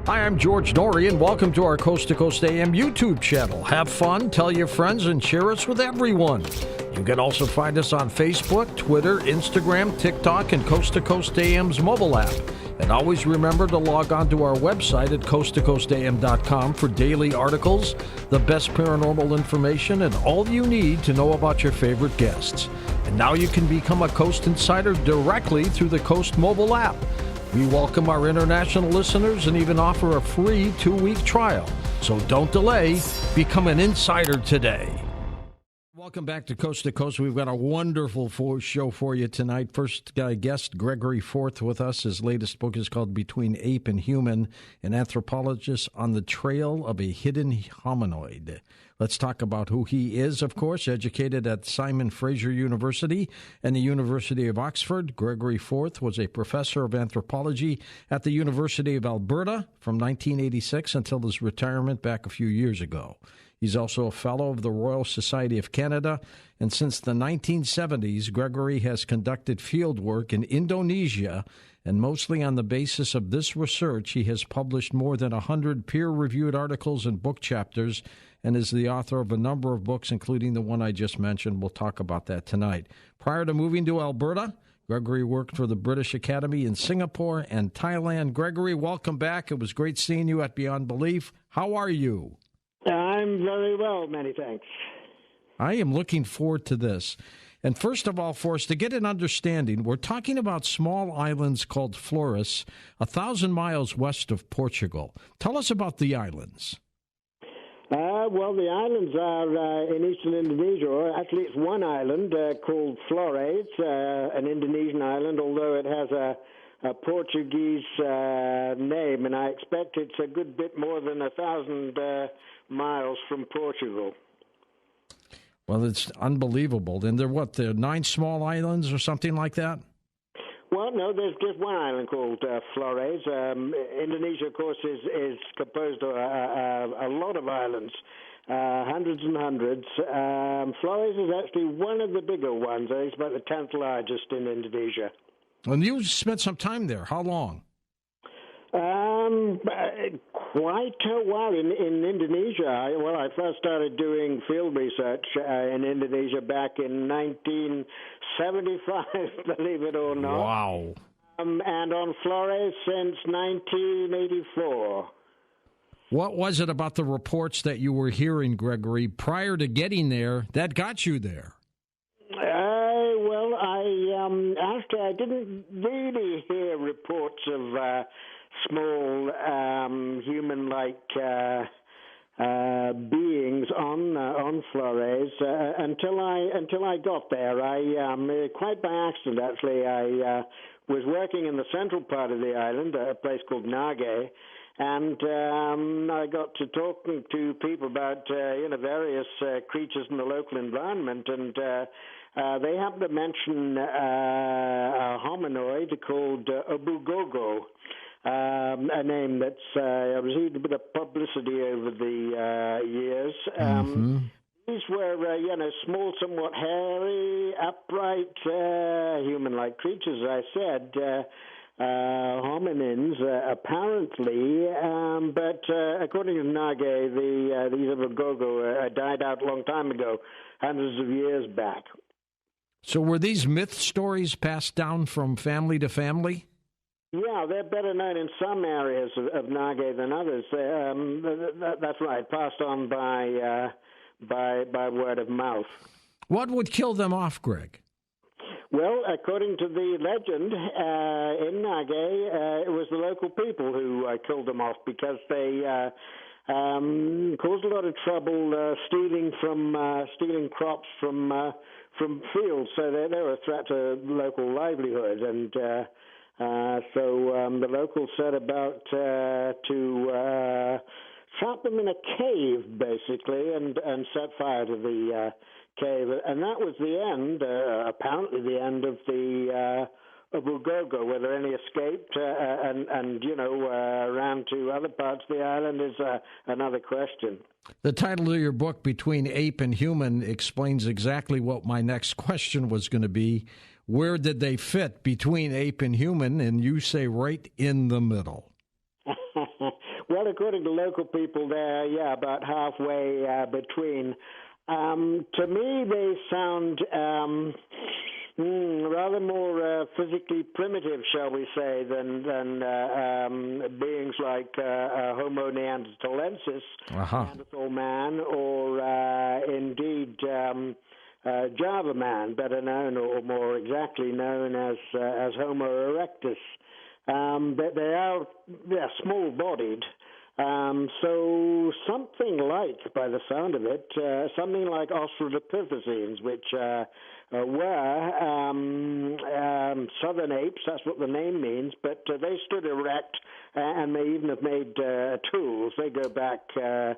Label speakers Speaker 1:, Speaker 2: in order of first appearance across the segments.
Speaker 1: Hi, I'm George Norrie, and welcome to our Coast to Coast AM YouTube channel. Have fun, tell your friends, and share us with everyone. You can also find us on Facebook, Twitter, Instagram, TikTok, and Coast to Coast AM's mobile app. And always remember to log on to our website at coasttocoastam.com for daily articles, the best paranormal information, and all you need to know about your favorite guests. And now you can become a Coast Insider directly through the Coast mobile app. We welcome our international listeners and even offer a free 2-week trial. So don't delay. Become an insider today. Welcome back to Coast. We've got a wonderful show for you tonight. First guest, Gregory Forth, with us. His latest book is called Between Ape and Human, an anthropologist on the trail of a hidden hominoid. Let's talk about who he is, of course. Educated at Simon Fraser University and the University of Oxford, Gregory Forth was a professor of anthropology at the University of Alberta from 1986 until his retirement back a few years ago. He's also a fellow of the Royal Society of Canada, and since the 1970s, Gregory has conducted field work in Indonesia, and mostly on the basis of this research, he has published more than 100 peer-reviewed articles and book chapters, and is the author of a number of books, including the one I just mentioned. We'll talk about that tonight. Prior to moving to Alberta, Gregory worked for the British Academy in Singapore and Thailand. Gregory, welcome back. It was great seeing you at Beyond Belief. How are you?
Speaker 2: I'm very well, many thanks.
Speaker 1: I am looking forward to this. And first of all, for us to get an understanding, we're talking about small islands called Flores, 1,000 miles west of Portugal. Tell us about the islands.
Speaker 2: Well, the islands are in eastern Indonesia, or actually it's one island called Flores, an Indonesian island, although it has a Portuguese name, and I expect it's a good bit more than 1,000 miles from Portugal.
Speaker 1: Well, it's unbelievable. And they're 9 small islands or something like that?
Speaker 2: Well, no, there's just one island called Flores. Indonesia, of course, is composed of a lot of islands, hundreds and hundreds. Flores is actually one of the bigger ones. It's about the 10th largest in Indonesia.
Speaker 1: And you spent some time there. How long?
Speaker 2: Quite a while in Indonesia. I first started doing field research in Indonesia back in 1975, believe it or not.
Speaker 1: Wow.
Speaker 2: And on Flores since 1984.
Speaker 1: What was it about the reports that you were hearing, Gregory, prior to getting there that got you there?
Speaker 2: After I didn't really hear reports of small human-like beings on Flores until I got there. Quite by accident, actually, I was working in the central part of the island, a place called Nage, and I got to talking to people about various creatures in the local environment, and they happened to mention a hominoid called Obugogo, a name that's received a bit of publicity over the years. These were, small, somewhat hairy, upright, human-like creatures, as I said, hominins, apparently, but according to Nage, these Obugogo died out a long time ago, hundreds of years back.
Speaker 1: So were these myth stories passed down from family to family?
Speaker 2: Yeah, they're better known in some areas of Nage than others. That's right, passed on by word of mouth.
Speaker 1: What would kill them off, Greg?
Speaker 2: Well, according to the legend, in Nage, it was the local people who killed them off because they caused a lot of trouble stealing crops from fields, so they were a threat to local livelihood, and so the locals set about to trap them in a cave, basically, and set fire to the cave, and that was the end, apparently the end of the Obugogo. Whether any escaped and ran to other parts of the island is another question.
Speaker 1: The title of your book, Between Ape and Human, explains exactly what my next question was going to be. Where did they fit between ape and human? And you say right in the middle.
Speaker 2: Well, according to local people, they're about halfway between. To me, they sound rather more physically primitive, shall we say, than beings like Homo neanderthalensis, Neanderthal man, or indeed Java man, better known or more exactly known as Homo erectus. But they're small-bodied. So something like, by the sound of it, something like Australopithecines, which were southern apes. That's what the name means. But they stood erect, and they even have made tools. They go back, a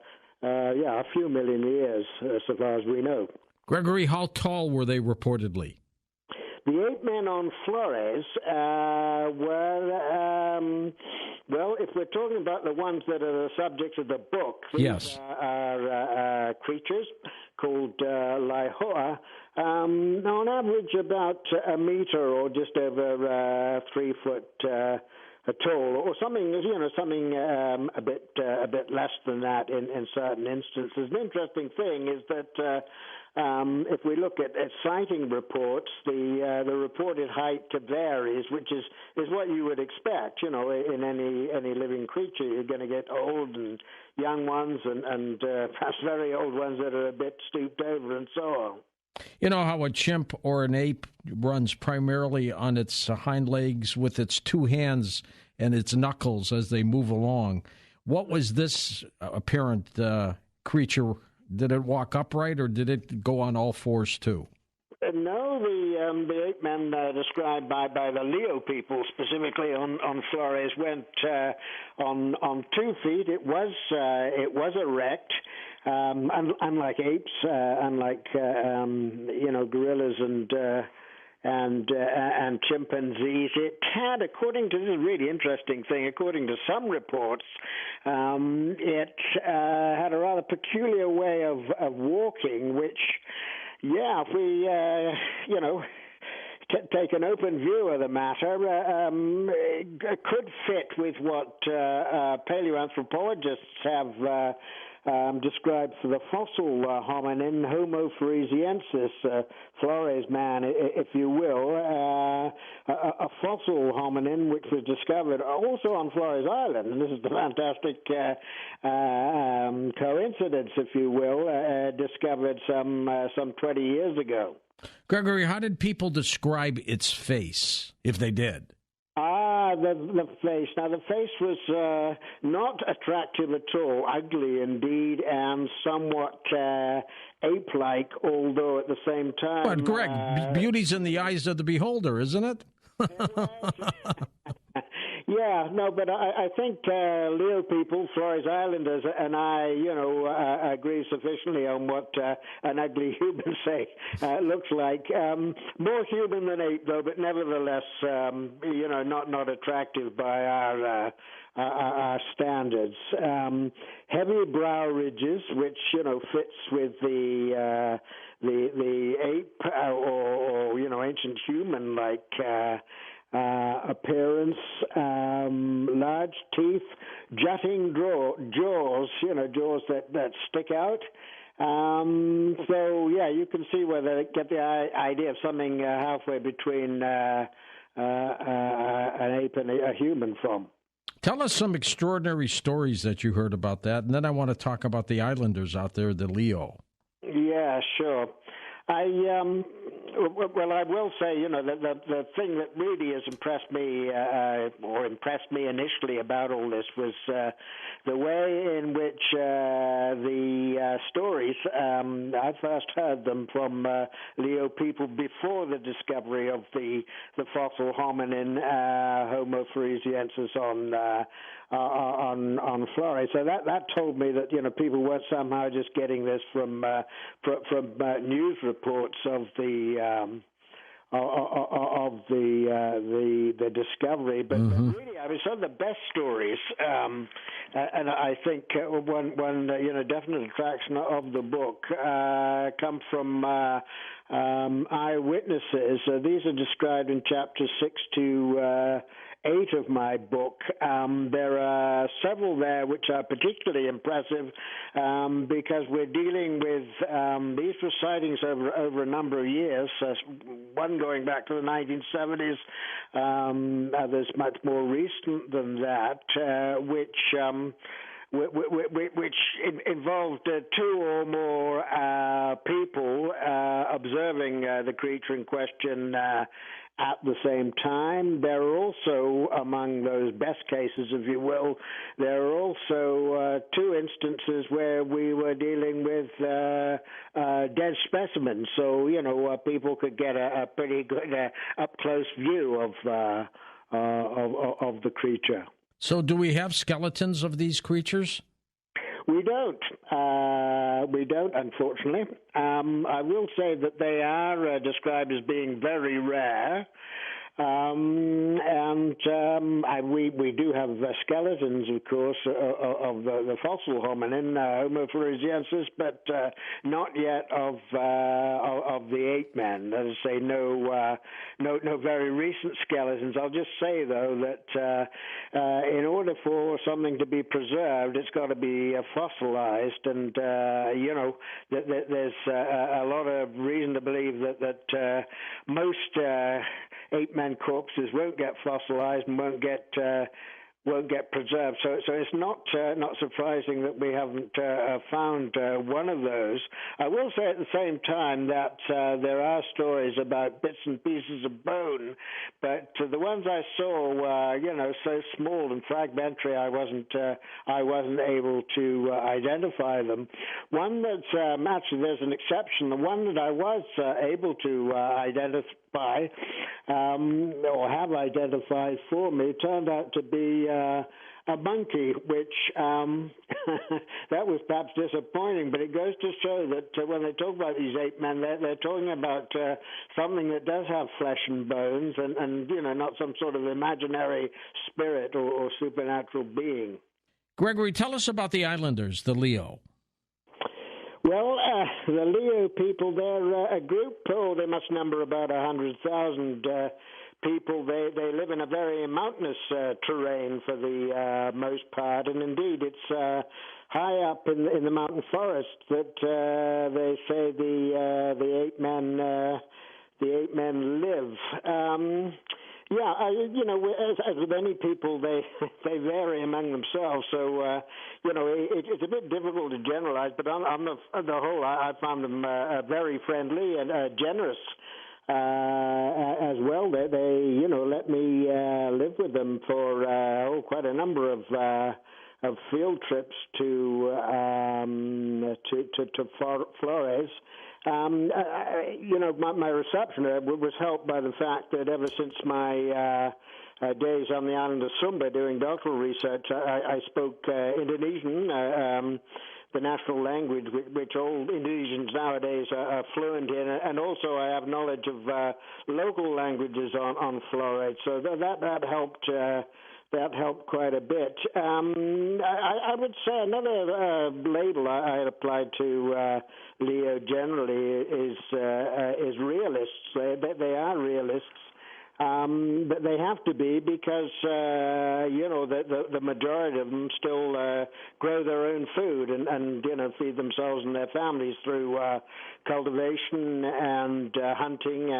Speaker 2: few million years, so far as we know.
Speaker 1: Gregory, how tall were they reportedly?
Speaker 2: The 8 men on Flores were, well, if we're talking about the ones that are the subject of the book, these are creatures called LIO, on average about a meter or just over 3 foot tall, or something, a bit less than that in certain instances. An interesting thing is that if we look at sighting reports, the reported height varies, which is what you would expect. In any living creature, you're going to get old and young ones, and perhaps very old ones that are a bit stooped over, and so on.
Speaker 1: You know how a chimp or an ape runs primarily on its hind legs with its 2 hands and its knuckles as they move along. What was this apparent creature? Did it walk upright, or did it go on all fours too?
Speaker 2: No, the 8 men described by the LIO people, specifically on Flores, went on 2 feet. It was erect. Unlike apes, unlike gorillas and chimpanzees, it had, according to, this is a really interesting thing, according to some reports, it had a rather peculiar way of walking, which, if we, take an open view of the matter, could fit with what paleoanthropologists have described for the fossil hominin, Homo floresiensis, Flores man, if you will, a fossil hominin which was discovered also on Flores Island. And this is the fantastic coincidence, if you will, discovered some 20 years ago.
Speaker 1: Gregory, how did people describe its face, if they did?
Speaker 2: The face. Now, the face was not attractive at all, ugly indeed, and somewhat ape-like, although at the same time...
Speaker 1: But, Greg, beauty's in the eyes of the beholder, isn't it?
Speaker 2: Yeah, no, but I think LIO people, Flores Islanders, and I, agree sufficiently on what an ugly human looks like. More human than ape, though, but nevertheless, not attractive by our standards. Heavy brow ridges, which fits with the ape or ancient human like. Appearance, large teeth, jutting jaws, jaws that stick out. You can see where they get the idea of something halfway between an ape and a human from.
Speaker 1: Tell us some extraordinary stories that you heard about that, and then I want to talk about the islanders out there, the LIO.
Speaker 2: Yeah, sure. I will say, the thing that really has impressed me, or impressed me initially about all this was the way in which the stories, I first heard them from LIO people before the discovery of the fossil hominin, Homo floresiensis on Flores. So that told me that people weren't somehow just getting this from news reports of the discovery, but really, I mean, some of the best stories, and I think one definite attraction of the book come from eyewitnesses. These are described in chapters 6 to 8 of my book. There are several there which are particularly impressive because we're dealing with these were sightings over a number of years, one going back to the 1970s, others much more recent than that, which involved two or more people observing the creature in question at the same time. There are also, among those best cases, if you will, there are also two instances where we were dealing with dead specimens. So, people could get a pretty good up-close view of the creature.
Speaker 1: So do we have skeletons of these creatures?
Speaker 2: We don't. We don't, unfortunately. I will say that they are described as being very rare. We do have skeletons, of course, of the fossil hominin, Homo floresiensis, but not yet of the ape men. That is to say, no very recent skeletons. I'll just say though that in order for something to be preserved, it's got to be fossilized, and there's a lot of reason to believe that most ape man corpses won't get fossilized and won't get preserved. So it's not surprising that we haven't found one of those. I will say at the same time that there are stories about bits and pieces of bone, but the ones I saw were so small and fragmentary I wasn't able to identify them. One that's actually there's an exception. The one that I was able to identify or have identified for me turned out to be a monkey, which that was perhaps disappointing, but it goes to show that when they talk about these ape men, they're talking about something that does have flesh and bones and not some sort of imaginary spirit or supernatural being.
Speaker 1: Gregory, tell us about the islanders, the LIO.
Speaker 2: Well, the LIO people, they're a group, they must number about 100,000 people. They live in a very mountainous terrain for the most part, and indeed it's high up in the mountain forest that they say the ape men live. As with any people, they vary among themselves. So, it's a bit difficult to generalize. But on the whole, I found them very friendly and generous as well. They let me live with them for quite a number of field trips to Flores. My reception was helped by the fact that ever since my days on the island of Sumba doing doctoral research, I spoke Indonesian, the national language, which all Indonesians nowadays are fluent in, and also I have knowledge of local languages on Flores, so that helped. That helped quite a bit. I would say another label I had applied to LIO generally is realists. They are realists, but they have to be because the majority of them still grow their own food and feed themselves and their families through cultivation and hunting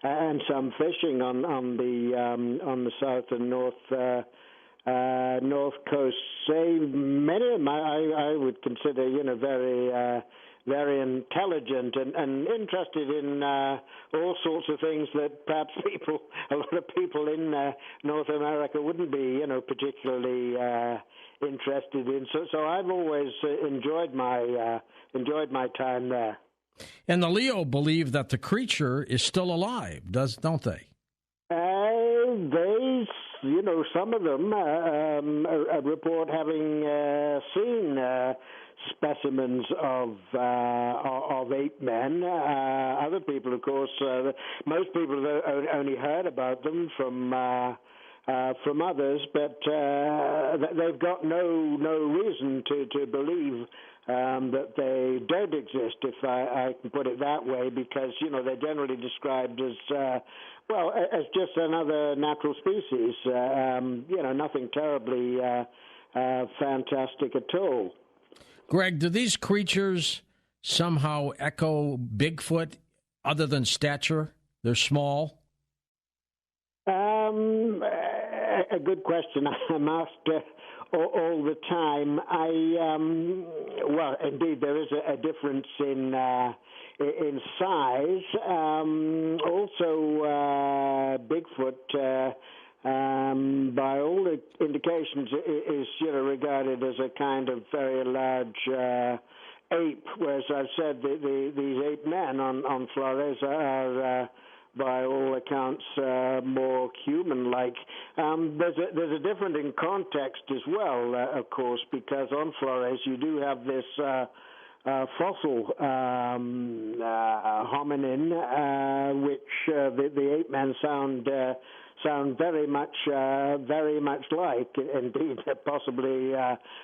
Speaker 2: and some fishing on the south and north coast. Say many of them I would consider very intelligent and interested in all sorts of things that perhaps a lot of people in North America wouldn't be particularly interested in. So I've always enjoyed my time there.
Speaker 1: And the LIO believe that the creature is still alive, don't they?
Speaker 2: Some of them report having seen specimens of ape men. Other people, of course, most people have only heard about them from from others, but they've got no reason to believe that they don't exist, if I can put it that way, because they're generally described as as just another natural species. Nothing terribly fantastic at all.
Speaker 1: Greg, do these creatures somehow echo Bigfoot, other than stature? They're small.
Speaker 2: A good question. I'm asked all the time. Indeed, there is a difference in size. Also, Bigfoot, by all the indications, is regarded as a kind of very large ape. Whereas I've said these ape men on Flores are, by all accounts, more human-like. There's a difference in context as well, of course, because on Flores you do have this fossil hominin, which the ape men sound very much like. Indeed, possibly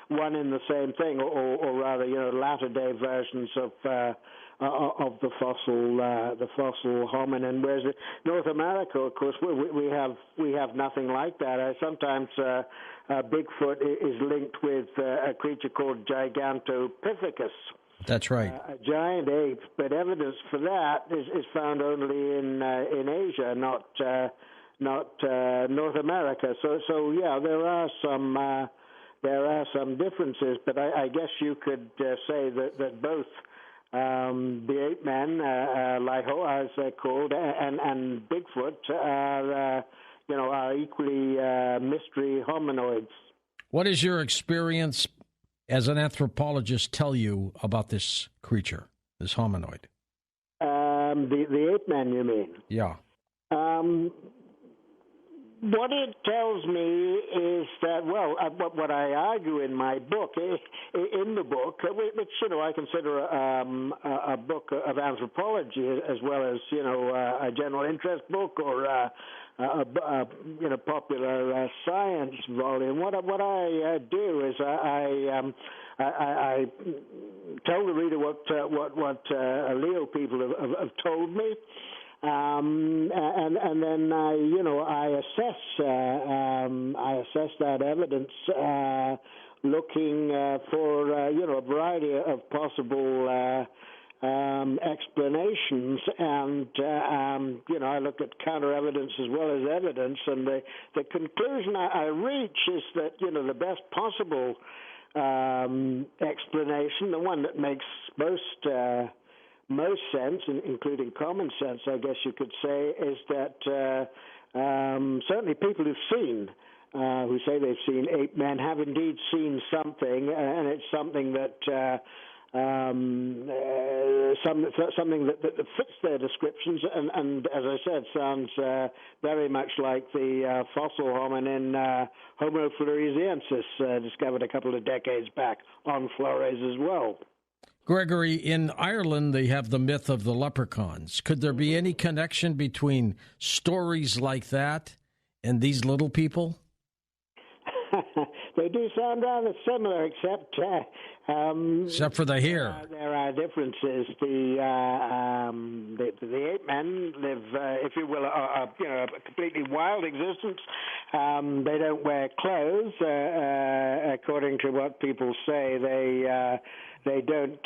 Speaker 2: one in the same thing, or rather, latter-day versions of the fossil hominin. Whereas in North America, of course, we have nothing like that. Sometimes Bigfoot is linked with a creature called Gigantopithecus.
Speaker 1: That's right.
Speaker 2: A giant ape, but evidence for that is found only in Asia, not North America. So yeah, there are some differences, but I guess you could say that both the ape men, LIO as they're called, and Bigfoot are equally mystery hominoids.
Speaker 1: What does your experience as an anthropologist tell you about this creature, this hominoid?
Speaker 2: The ape man, you mean?
Speaker 1: Yeah.
Speaker 2: What it tells me is that, what I argue in my book, in the book, which I consider a book of anthropology as well as a general interest book or a popular science volume. What I do is I tell the reader what LIO people have told me. And then I assess that evidence, looking for a variety of possible explanations, and I look at counter evidence as well as evidence, and the conclusion I reach is that the best possible explanation, the one that makes most sense, including common sense, I guess you could say, is that certainly people who say they've seen ape men have indeed seen something, and it's something that something that fits their descriptions, and as I said, sounds very much like the fossil hominin Homo floresiensis, discovered a couple of decades back on Flores as well.
Speaker 1: Gregory, in Ireland, they have the myth of the leprechauns. Could there be any connection between stories like that and these little people?
Speaker 2: They do sound rather similar, except
Speaker 1: for the hair.
Speaker 2: There are differences. The ape men live, if you will, a completely wild existence. They don't wear clothes, according to what people say. They don't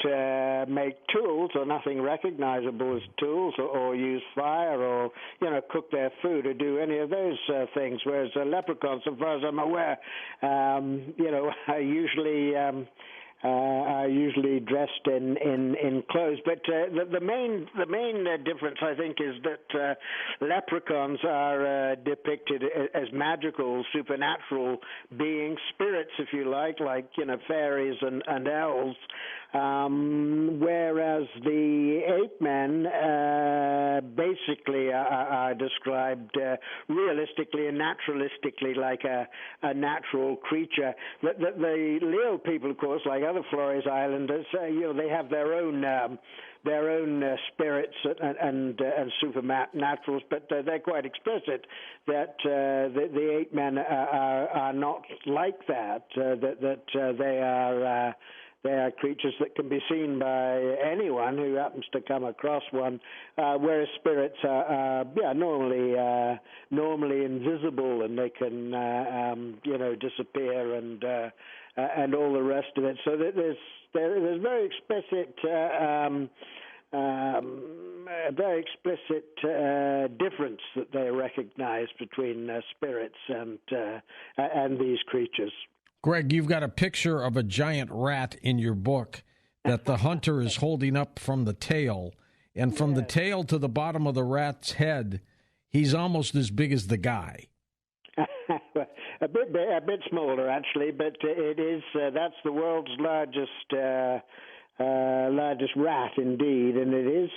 Speaker 2: make tools or nothing recognizable as tools, or use fire, or cook their food, or do any of those things. Whereas leprechauns, so far as I'm aware, are usually dressed in clothes. But the main difference, I think, is that leprechauns are depicted as magical, supernatural beings, spirits, if you like fairies and elves. Whereas the ape men basically are described realistically and naturalistically like a natural creature. The LIO people, of course, like other other Flores Islanders, they have their own spirits and supernaturals, but they're quite explicit that the ape men are not like that. They are creatures that can be seen by anyone who happens to come across one, whereas spirits are normally invisible, and they can disappear and all the rest of it. So there's very explicit difference that they recognize between spirits and these creatures.
Speaker 1: Greg, you've got a picture of a giant rat in your book that the hunter is holding up from the tail. And from the tail to the bottom of the rat's head, he's almost as big as the guy.
Speaker 2: a bit smaller, actually, but it is that's the world's largest rat, indeed, and it is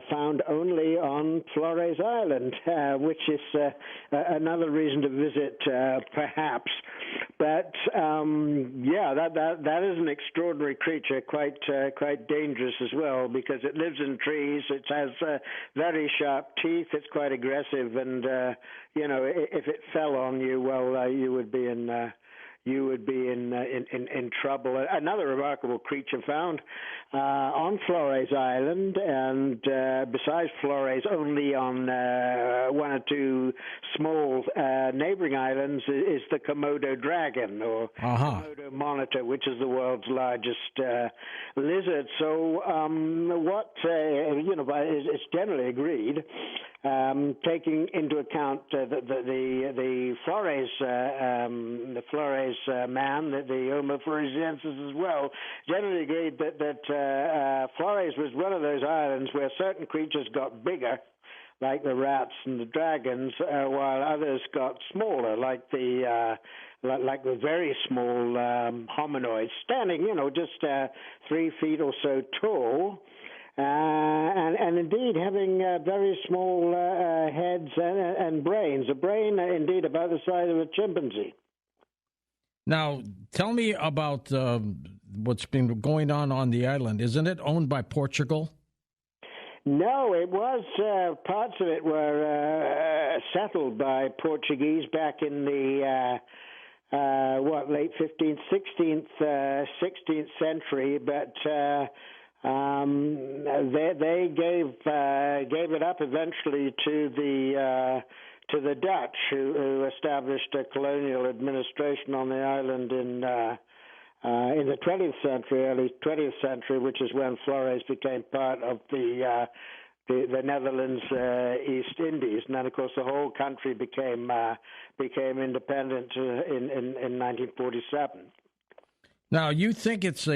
Speaker 2: found only on Flores Island, which is another reason to visit, perhaps. But that is an extraordinary creature, quite dangerous as well, because it lives in trees. It has very sharp teeth. It's quite aggressive, and if it fell on you, well, you would be in trouble. Another remarkable creature found on Flores Island, and besides Flores, only on one or two small neighboring islands, is the Komodo dragon, or Komodo monitor, which is the world's largest lizard. So it's generally agreed, taking into account the Flores man, the Homo floresiensis as well, generally agreed that Flores was one of those islands where certain creatures got bigger, like the rats and the dragons, while others got smaller, like the very small hominoids, standing, just 3 feet or so tall. And indeed having very small heads and brains. A brain, indeed, about the size of a chimpanzee.
Speaker 1: Now, tell me about what's been going on the island. Isn't it owned by Portugal?
Speaker 2: No, it was. Parts of it were settled by Portuguese back in the late 15th, 16th century, but they gave it up eventually to the Dutch, who established a colonial administration on the island in the 20th century, early 20th century, which is when Flores became part of the Netherlands East Indies, and then of course the whole country became independent in 1947. Now,
Speaker 1: you think it's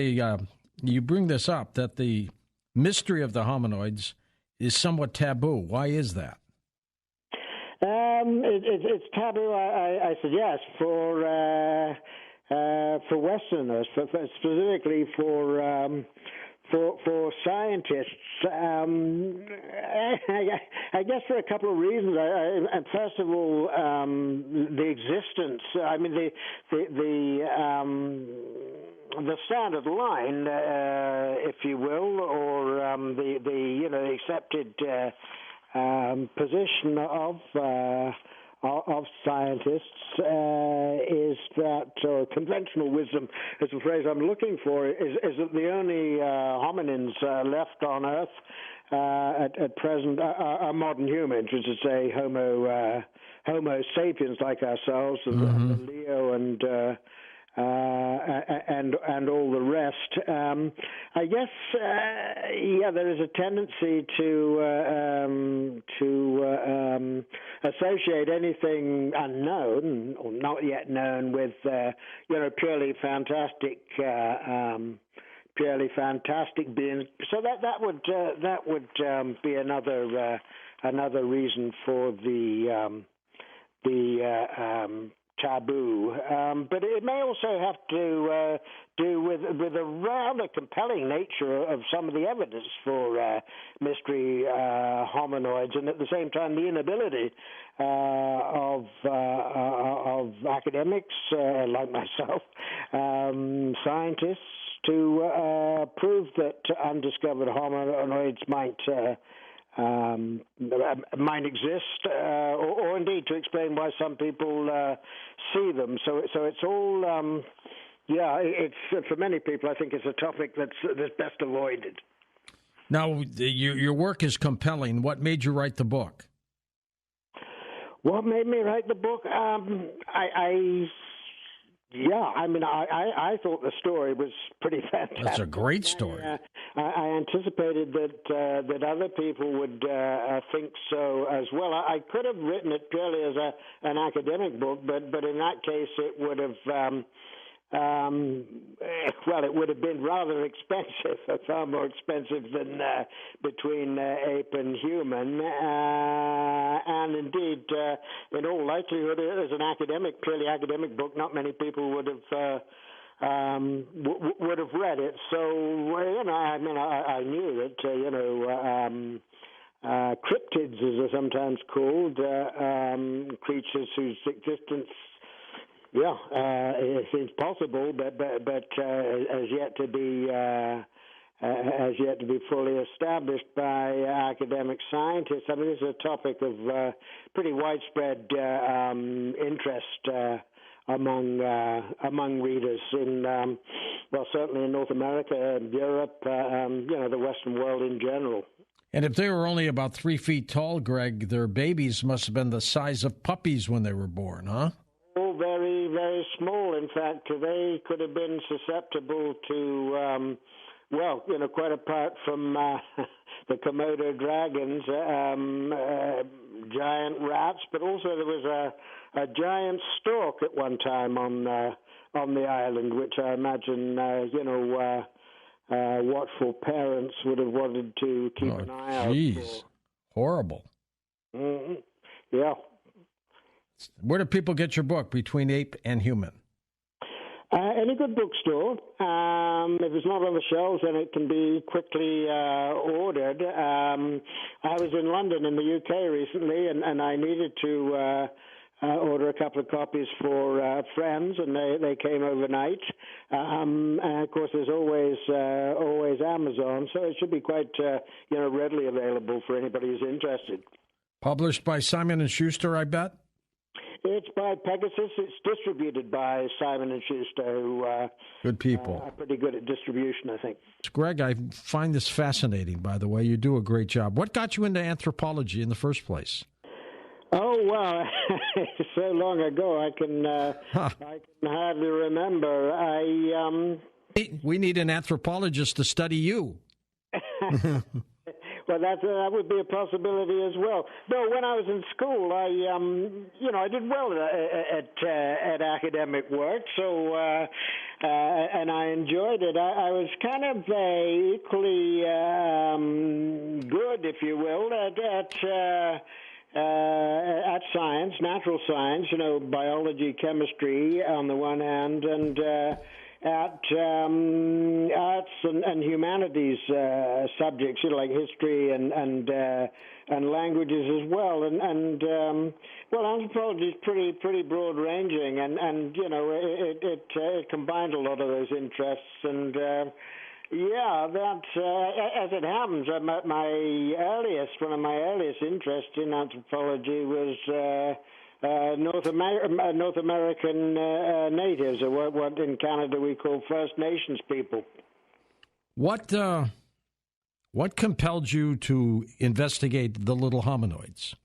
Speaker 1: you bring this up, that the mystery of the hominoids is somewhat taboo. Why is that?
Speaker 2: It's taboo, I suggest, for Westerners, specifically for scientists. I guess for a couple of reasons. First of all, the existence. I mean, the standard line, if you will, or the accepted position of scientists is that, or conventional wisdom is the phrase I'm looking for, is that the only hominins left on Earth at present are modern humans, which is to say Homo sapiens like ourselves, and the LIO and all the rest. I guess, there is a tendency to associate anything unknown or not yet known with purely fantastic beings. So that would be another reason for the taboo. But it may also have to do with a rather compelling nature of some of the evidence for mystery hominoids, and at the same time the inability of academics like myself, scientists, to prove that undiscovered hominoids might exist, or indeed to explain why some people see them. So it's all, it's for many people. I think it's a topic that's best avoided.
Speaker 1: Now, your work is compelling. What made you write the book?
Speaker 2: What made me write the book? I thought the story was pretty fantastic.
Speaker 1: That's a great story.
Speaker 2: I anticipated that other people would think so as well. I could have written it purely as an academic book, but in that case it would have it would have been rather expensive, far more expensive than between ape and human. And indeed, in all likelihood, as an purely academic book, not many people would have read it. So, I knew that, cryptids, as they're sometimes called, creatures whose existence it seems possible, but as yet to be fully established by academic scientists. I mean, this is a topic of pretty widespread interest among readers in, certainly in North America and Europe, the Western world in general.
Speaker 1: And if they were only about 3 feet tall, Greg, their babies must have been the size of puppies when they were born, huh?
Speaker 2: Very, very small. In fact, they could have been susceptible to, quite apart from the Komodo dragons, giant rats, but also there was a giant stork at one time on the island, which I imagine, watchful parents would have wanted to keep an eye out for.
Speaker 1: Horrible.
Speaker 2: Mm-hmm. Yeah.
Speaker 1: Where do people get your book, Between Ape and Human?
Speaker 2: Any good bookstore. If it's not on the shelves, then it can be quickly ordered. I was in London in the UK recently, and I needed to order a couple of copies for friends, and they came overnight. And of course, there's always Amazon, so it should be quite readily available for anybody who's interested. Published by Simon & Schuster, I bet? It's by Pegasus. It's distributed by Simon & Schuster, who
Speaker 1: good people.
Speaker 2: Are pretty good at distribution, I think.
Speaker 1: Greg, I find this fascinating, by the way. You do a great job. What got you into anthropology in the first place?
Speaker 2: Oh, well, so long ago I can hardly remember.
Speaker 1: We need an anthropologist to study you.
Speaker 2: Well, that would be a possibility as well. No, when I was in school, I did well at academic work, so and I enjoyed it. I was kind of equally good, if you will, at science, natural science, biology, chemistry on the one hand, and at arts and humanities subjects, like history and languages as well. And anthropology is pretty broad ranging, and it combined a lot of those interests. And as it happens, one of my earliest interests in anthropology was North American natives, or what in Canada we call First Nations people.
Speaker 1: What compelled you to investigate the little hominoids?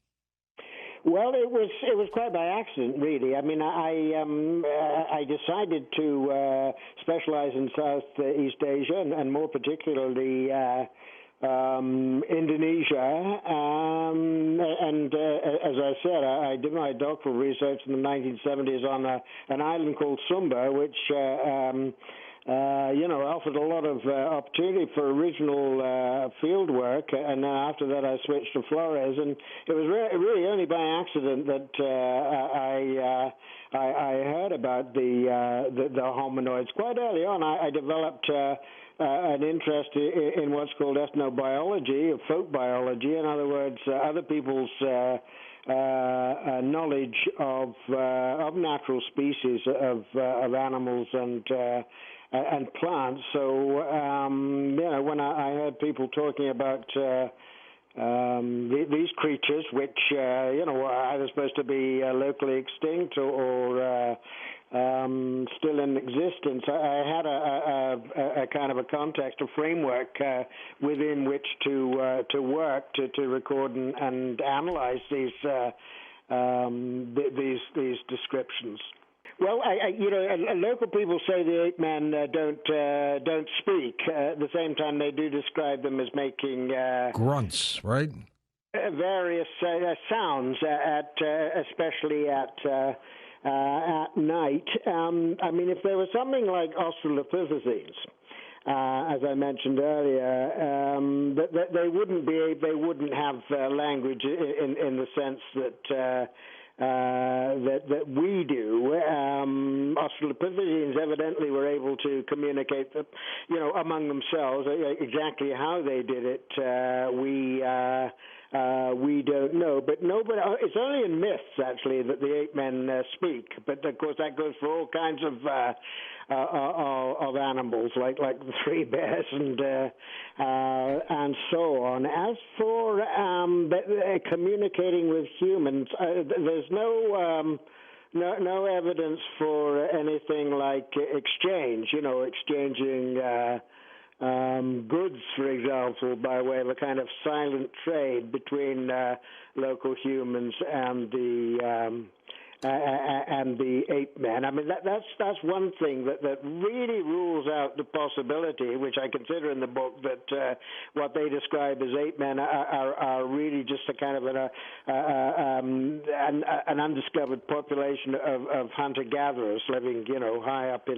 Speaker 2: Well, it was quite by accident, really. I mean, I decided to specialize in Southeast Asia, and more particularly Indonesia, and as I said, I did my doctoral research in the 1970s on an island called Sumba, which offered a lot of opportunity for original field work, and then after that I switched to Flores, and it was really only by accident that I heard about the hominoids. Quite early on, I developed an interest in what's called ethnobiology, or folk biology. In other words, other people's knowledge of natural species of animals and plants. So when I heard people talking about these creatures, which are either supposed to be locally extinct or still in existence, I had a kind of a context, a framework within which to work to record and analyze these descriptions. Well, local people say the ape men don't speak. At the same time, they do describe them as making
Speaker 1: grunts, right?
Speaker 2: Various sounds, especially at night. If there was something like Australopithecines, as I mentioned earlier, they wouldn't have language in the sense that we do. Australopithecines evidently were able to communicate, among themselves. Exactly how they did it, we don't know. But it's only in myths actually that the ape men speak. But of course that goes for all kinds of animals, like the three bears and so on. As for communicating with humans, there's no evidence for anything like exchange. Exchanging goods, for example, by way of a kind of silent trade between local humans and the ape men. That's one thing that really rules out the possibility, which I consider in the book, that what they describe as ape men are really just a kind of an undiscovered population of hunter-gatherers living, high up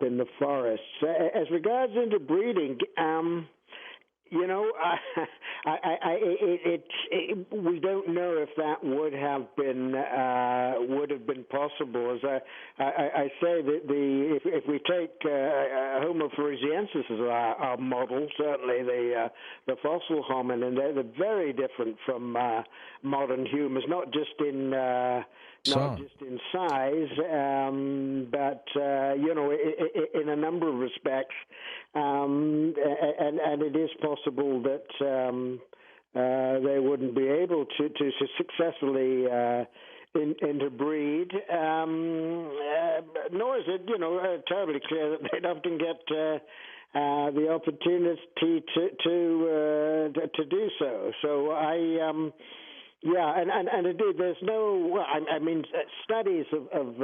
Speaker 2: in the forests. As regards interbreeding, we don't know if that would have been possible. As I say, if we take Homo floresiensis as our model, certainly the fossil hominin, they're very different from modern humans, not just in size, but in a number of respects, and it is possible that they wouldn't be able to successfully interbreed. Nor is it terribly clear that they'd often get the opportunity to do so. So yeah, and indeed, there's no. Studies of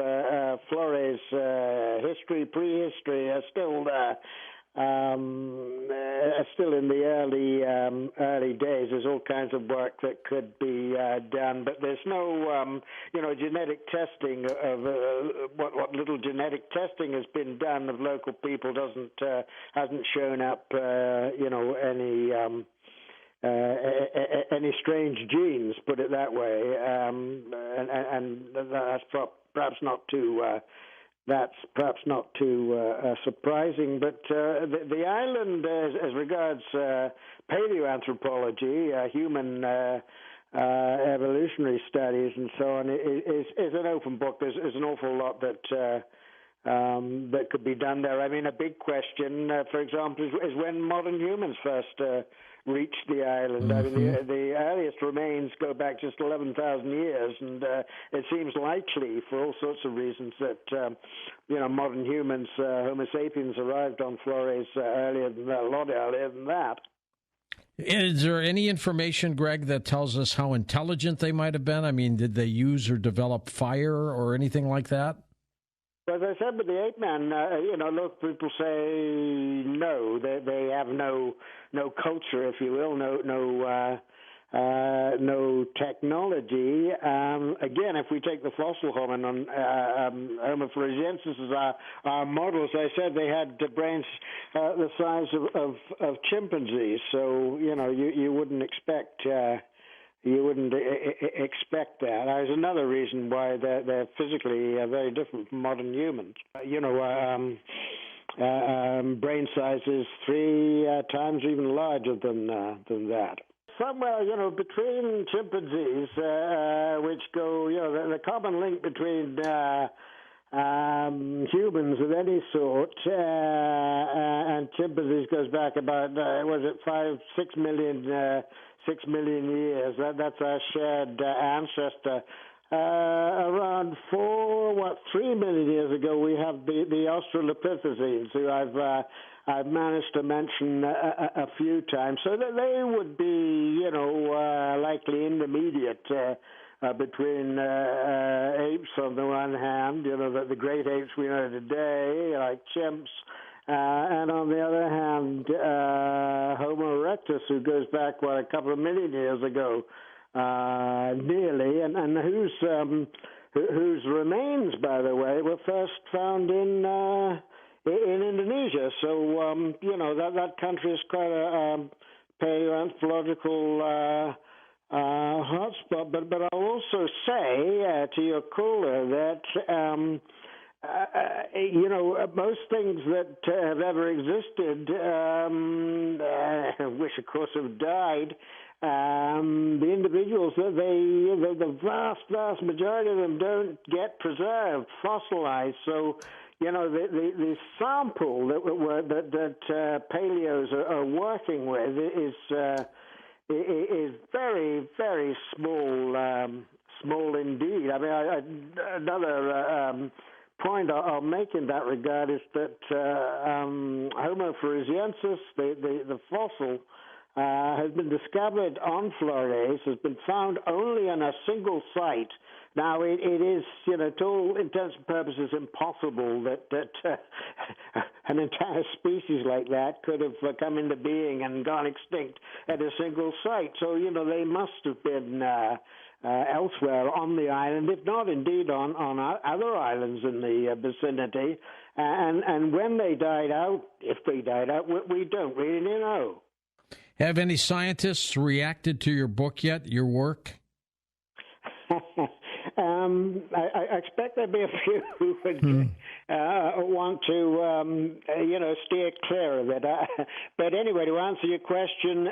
Speaker 2: Flores history, prehistory, are still in the early days. There's all kinds of work that could be done, but there's no, genetic testing of what little genetic testing has been done of local people hasn't shown up, any strange genes, put it that way, and that's perhaps not too surprising. But the island, as regards paleoanthropology, human evolutionary studies, and so on, is an open book. There's an awful lot that could be done there. A big question, for example, is when modern humans first reached the island.
Speaker 1: Mm-hmm.
Speaker 2: The earliest remains go back just 11,000 years, and it seems likely, for all sorts of reasons, that modern humans, Homo sapiens, arrived on Flores a lot earlier than that.
Speaker 1: Is there any information, Greg, that tells us how intelligent they might have been? Did they use or develop fire or anything like that?
Speaker 2: As I said with the ape man, local people say no. They have no culture, if you will, no no technology. Again, if we take the fossil hominin, Homo floresiensis as our model, as I said, they had brains the size of chimpanzees. So you wouldn't expect. You wouldn't expect that. There's another reason why they're physically very different from modern humans. Brain size is 3 times even larger than that. Somewhere, between chimpanzees, which go, the common link between humans of any sort and chimpanzees goes back about, 6 million years. That's our shared ancestor. Around 3 million years ago, we have the Australopithecines, who I've managed to mention a few times. So that they would be, likely intermediate between apes on the one hand, the great apes we know today, like chimps, and on the other hand, Homo erectus, who goes back, a couple of million years ago, nearly, and whose remains, by the way, were first found in Indonesia. So, that country is quite a paleoanthropological hotspot. But I'll also say to your caller that most things that have ever existed, which of course have died, the individuals, the vast majority of them don't get preserved, fossilized. So, the sample that paleos are working with is very, very small indeed. I mean, another point I'll make in that regard is that Homo floresiensis, the fossil, has been discovered on Flores, has been found only on a single site. Now, it is, to all intents and purposes, impossible that an entire species like that could have come into being and gone extinct at a single site. So, they must have been elsewhere on the island, if not indeed on other islands in the vicinity. And when they died out, if they died out, we don't really know.
Speaker 1: Have any scientists reacted to your book yet, your work?
Speaker 2: I expect there'll be a few who would want to, steer clear of it. But anyway, to answer your question,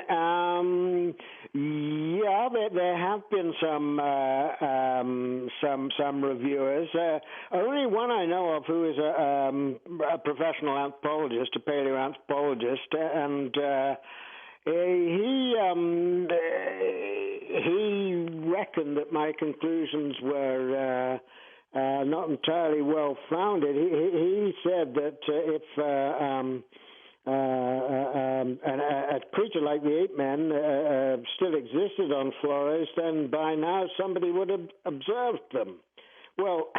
Speaker 2: there have been some reviewers. Only one I know of who is a professional anthropologist, a paleoanthropologist, and he reckoned that my conclusions were not entirely well founded. He said that if a creature like the ape man still existed on Flores, then by now somebody would have observed them. Well,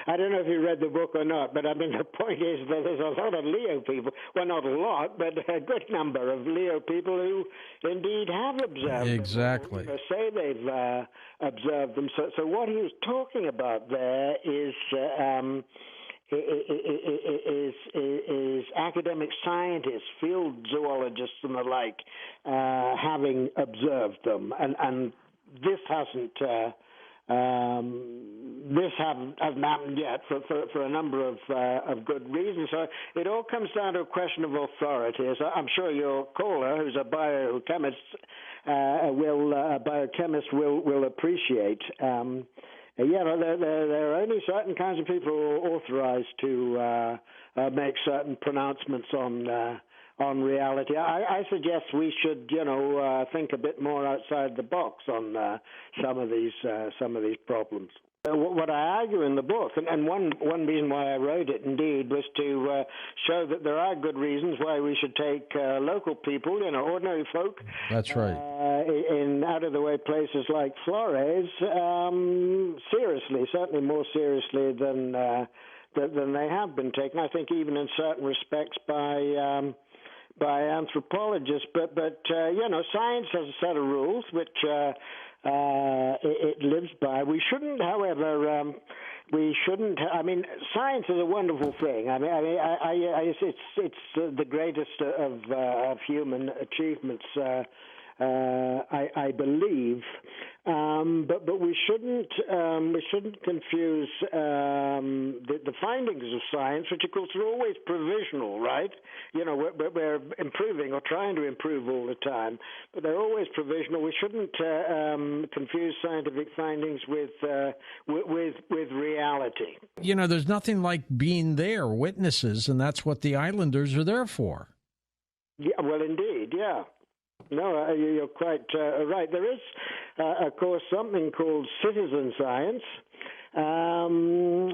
Speaker 2: I don't know if you read the book or not, but I mean, the point is that there's a lot of LIO people, well, not a lot, but a good number of LIO people who indeed have observed
Speaker 1: exactly.
Speaker 2: them, or say they've observed them. So what he was talking about there is academic scientists, field zoologists and the like, having observed them. And this hasn't... this hasn't happened yet for a number of good reasons. So it all comes down to a question of authority. As I'm sure your caller, who's a biochemist, will appreciate. There are only certain kinds of people who are authorized to make certain pronouncements on reality. I suggest we should, think a bit more outside the box on some of these problems. What I argue in the book, and one reason why I wrote it indeed, was to show that there are good reasons why we should take local people, ordinary folk.
Speaker 1: That's right.
Speaker 2: In out-of-the-way places like Flores, seriously, certainly more seriously than they have been taken. I think even in certain respects by anthropologists. But science has a set of rules which it lives by. We shouldn't, however. We shouldn't. I mean, science is a wonderful thing. It's the greatest of human achievements. I believe, but we shouldn't confuse the findings of science, which of course are always provisional, right? We're improving or trying to improve all the time, but they're always provisional. We shouldn't confuse scientific findings with reality.
Speaker 1: There's nothing like being there, witnesses, and that's what the islanders are there for.
Speaker 2: Yeah, well, indeed, yeah. No, you're quite right. There is, of course, something called citizen science,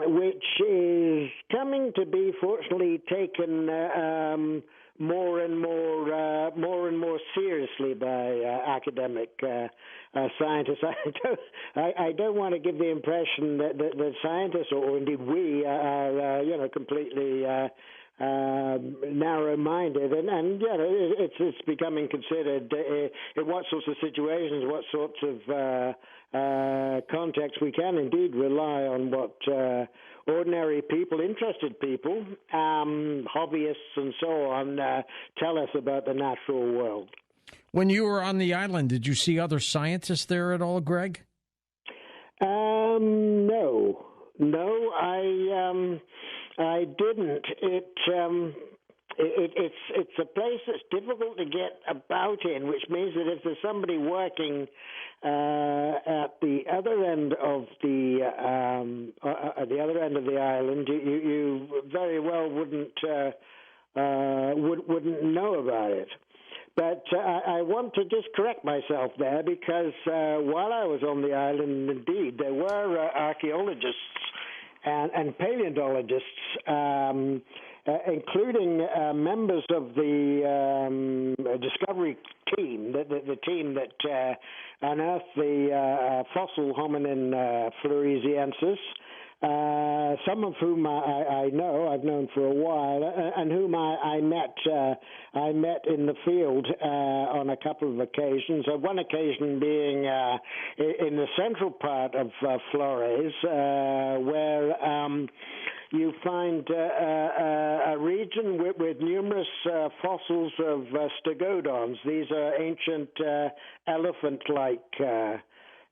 Speaker 2: which is coming to be, fortunately, taken more and more seriously by academic scientists. I don't want to give the impression that scientists, or indeed we, are completely narrow-minded, and it's becoming considered in what sorts of situations, what sorts of contexts we can indeed rely on what ordinary people, interested people, hobbyists and so on, tell us about the natural world.
Speaker 1: When you were on the island, did you see other scientists there at all, Greg? No, I didn't. It's a place that's difficult to get about in, which means that if there's somebody working at the other end of the island, you very well wouldn't know about it. But I want to just correct myself there, because while I was on the island, indeed, there were archaeologists and paleontologists, including members of the discovery team, the team that unearthed the fossil hominin floresiensis, some of whom I know, I've known for a while, and whom I met in the field on a couple of occasions. One occasion being in the central part of Flores, where you find a region with numerous fossils of stegodons. These are ancient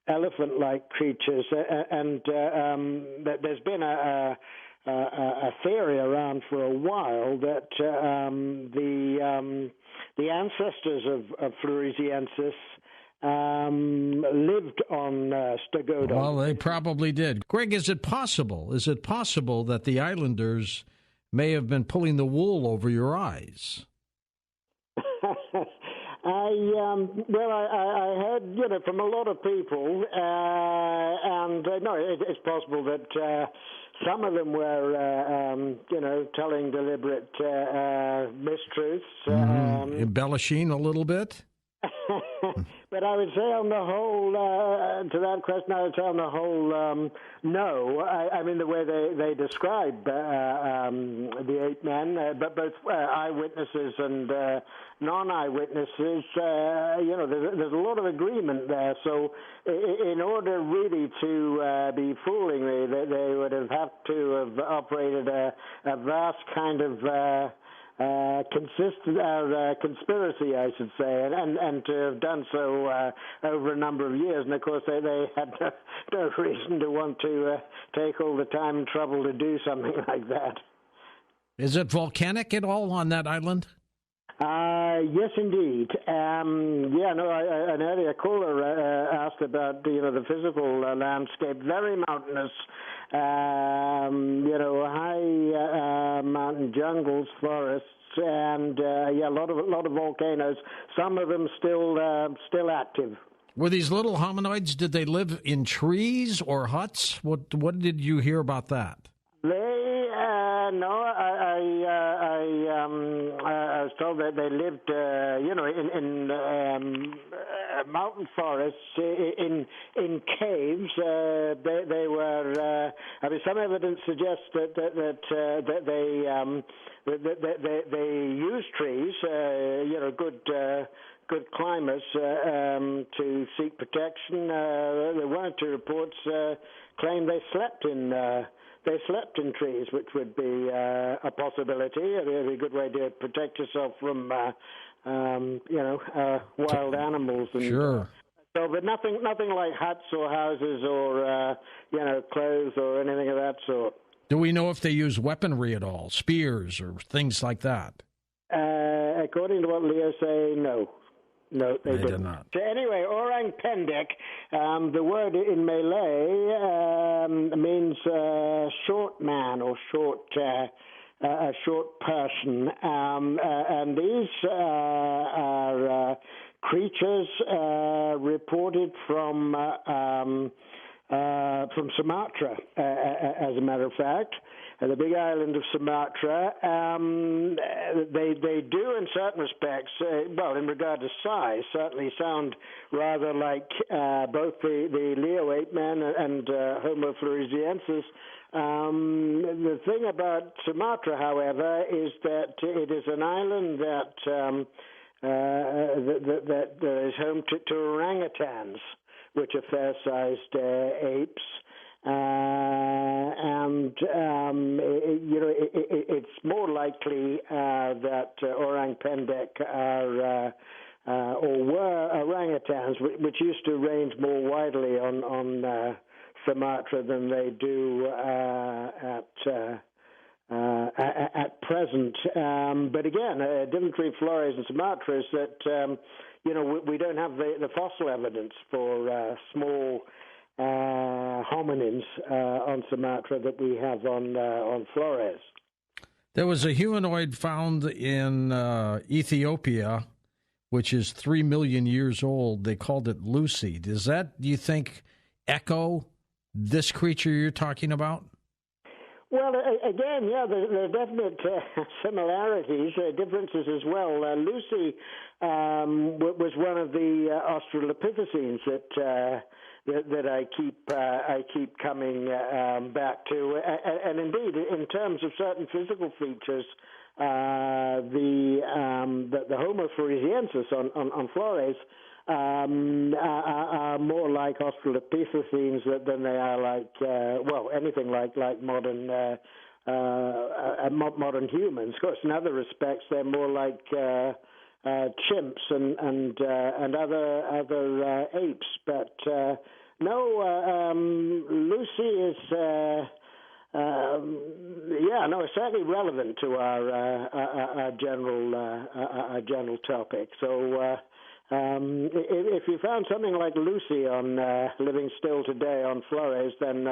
Speaker 1: elephant-like creatures, and there's been a theory around for a while that the ancestors of Floresiensis lived on stegodons. Well, they probably did. Greg, is it possible that the islanders may have been pulling the wool over your eyes?
Speaker 2: I heard, from a lot of people, and no, it's possible that some of them were, telling deliberate mistruths.
Speaker 1: Embellishing a little bit?
Speaker 2: But I would say on the whole, to that question, I would say on the whole, no. I mean, the way they describe the 8 men, but both eyewitnesses and non-eyewitnesses, there's a lot of agreement there. So in order really to be fooling me, they would have had to have operated a vast kind of conspiracy, I should say, and to have done so over a number of years. And of course, they had no reason to want to take all the time and trouble to do something like that.
Speaker 1: Is it volcanic at all on that island?
Speaker 2: Yes, indeed. An earlier caller asked about the physical landscape. Very mountainous. High mountain jungles, forests, and a lot of volcanoes. Some of them still active.
Speaker 1: Were these little hominoids? Did they live in trees or huts? What did you hear about that? I was told that they lived, in
Speaker 2: mountain forests in caves. They were. I mean, some evidence suggests that they use trees. Good climbers to seek protection. One or two reports claim they slept in trees, which would be a possibility. It'd be a good way to protect yourself from wild animals. And,
Speaker 1: sure.
Speaker 2: But nothing like huts or houses or clothes or anything of that sort.
Speaker 1: Do we know if they use weaponry at all, spears or things like that?
Speaker 2: According to what LIO say, no. No, they
Speaker 1: did not.
Speaker 2: So anyway, Orang Pendek, the word in Malay means short man or a short person, and these are creatures reported from Sumatra, as a matter of fact. The big island of Sumatra. They do, in certain respects, in regard to size, certainly sound rather like both the LIO ape man and Homo floresiensis. The thing about Sumatra, however, is that it is an island that is home to orangutans, which are fair-sized apes. It's more likely that Orang Pendek are or were orangutans, which used to range more widely on Sumatra than they do at present. But again, difference between Flores and Sumatra is that we don't have the fossil evidence for small hominins on Sumatra that we have on Flores.
Speaker 1: There was a humanoid found in Ethiopia, which is 3 million years old. They called it Lucy. Does that, do you think, echo this creature you're talking about?
Speaker 2: Well, again, yeah, there are definite similarities, differences as well. Lucy was one of the Australopithecines that I keep coming back to, and indeed, in terms of certain physical features, the Homo floresiensis on Flores are more like Australopithecines than they are like anything like modern modern humans. Of course, in other respects, they're more like chimps and other apes, but Lucy is it's certainly relevant to our general topic. So if you found something like Lucy on living still today on Flores, then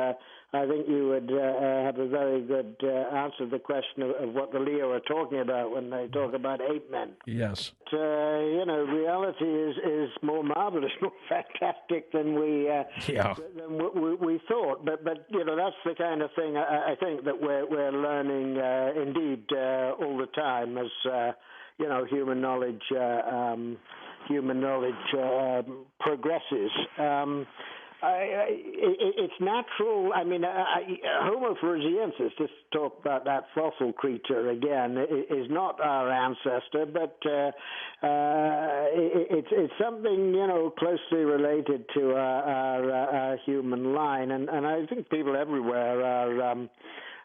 Speaker 2: I think you would have a very good answer to the question of what the LIO are talking about when they talk about ape men.
Speaker 1: Yes.
Speaker 2: But, reality is more marvelous, more fantastic than we thought. But that's the kind of thing I think that we're learning indeed all the time as human knowledge progresses. It's natural. I mean, Homo floresiensis, just talk about that fossil creature again, is not our ancestor, but it's something, closely related to our human line. And I think people everywhere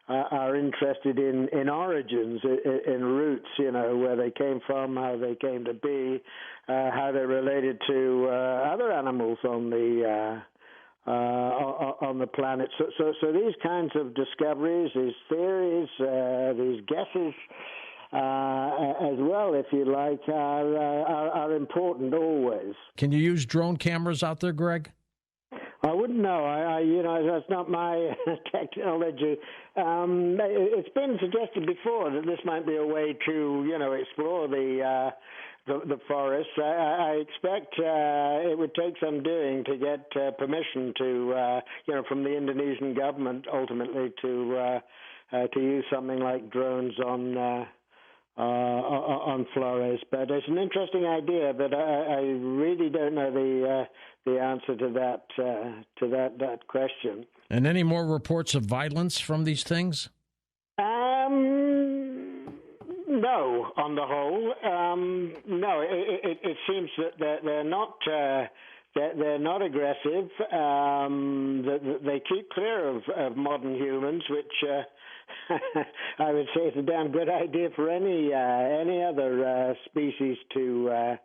Speaker 2: are interested in origins, in roots, where they came from, how they came to be, how they related to other animals on the planet. So these kinds of discoveries, these theories, these guesses, as well, if you like, are important always.
Speaker 1: Can you use drone cameras out there, Greg?
Speaker 2: I wouldn't know. That's not my technology. It's been suggested before that this might be a way to, explore the forest. I expect it would take some doing to get permission to, from the Indonesian government ultimately to use something like drones on on Flores. But it's an interesting idea, but I really don't know the answer to that question.
Speaker 1: And any more reports of violence from these things?
Speaker 2: No, on the whole, no. It seems that they're not. They're not aggressive. They keep clear of modern humans, which I would say is a damn good idea for any other species to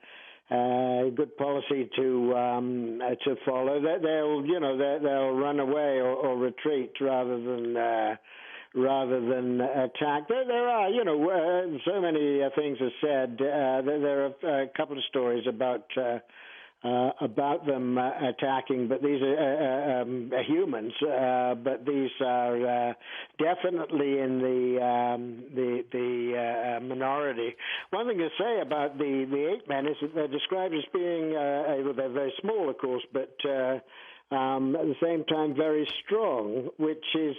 Speaker 2: good policy to follow. They'll run away or retreat rather than attack. There are, so many things are said. There are a couple of stories about them attacking, but these are humans. But these are definitely in the minority. One thing to say about the ape men is that they're described as being they're very small, of course, but at the same time very strong, which is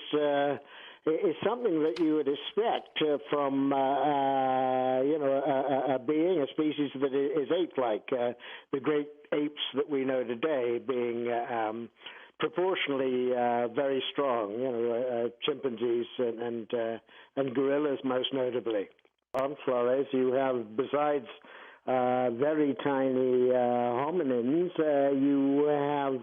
Speaker 2: something that you would expect from a being, a species that is ape-like. The great apes that we know today being proportionally very strong, chimpanzees and gorillas most notably. On Flores, you have, besides very tiny hominins, you have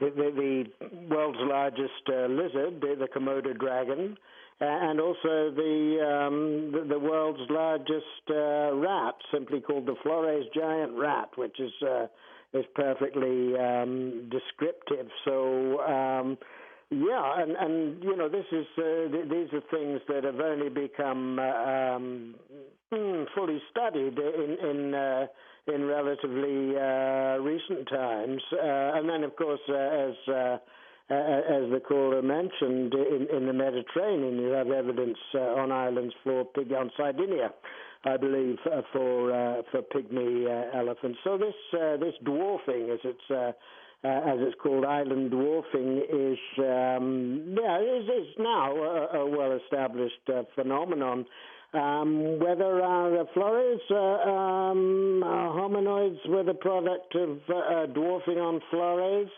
Speaker 2: the world's largest lizard, the Komodo dragon, and also the world's largest rat, simply called the Flores giant rat, which is perfectly descriptive. So. This is these are things that have only become fully studied in relatively recent times, and then of course as the caller mentioned, in the Mediterranean you have evidence on islands on Sardinia, I believe, for pygmy elephants. So this dwarfing, as it's called, island dwarfing, is now a well-established phenomenon. Whether our Flores hominoids were the product of dwarfing on Flores,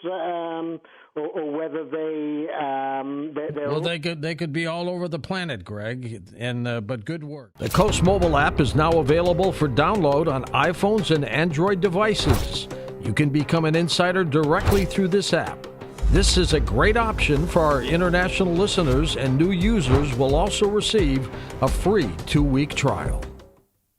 Speaker 2: or whether
Speaker 1: they could be all over the planet, Greg. And but good work. The Coast mobile app is now available for download on iPhones and Android devices. You can become an insider directly through this app. This is a great option for our international listeners, and new users will also receive a free 2-week trial.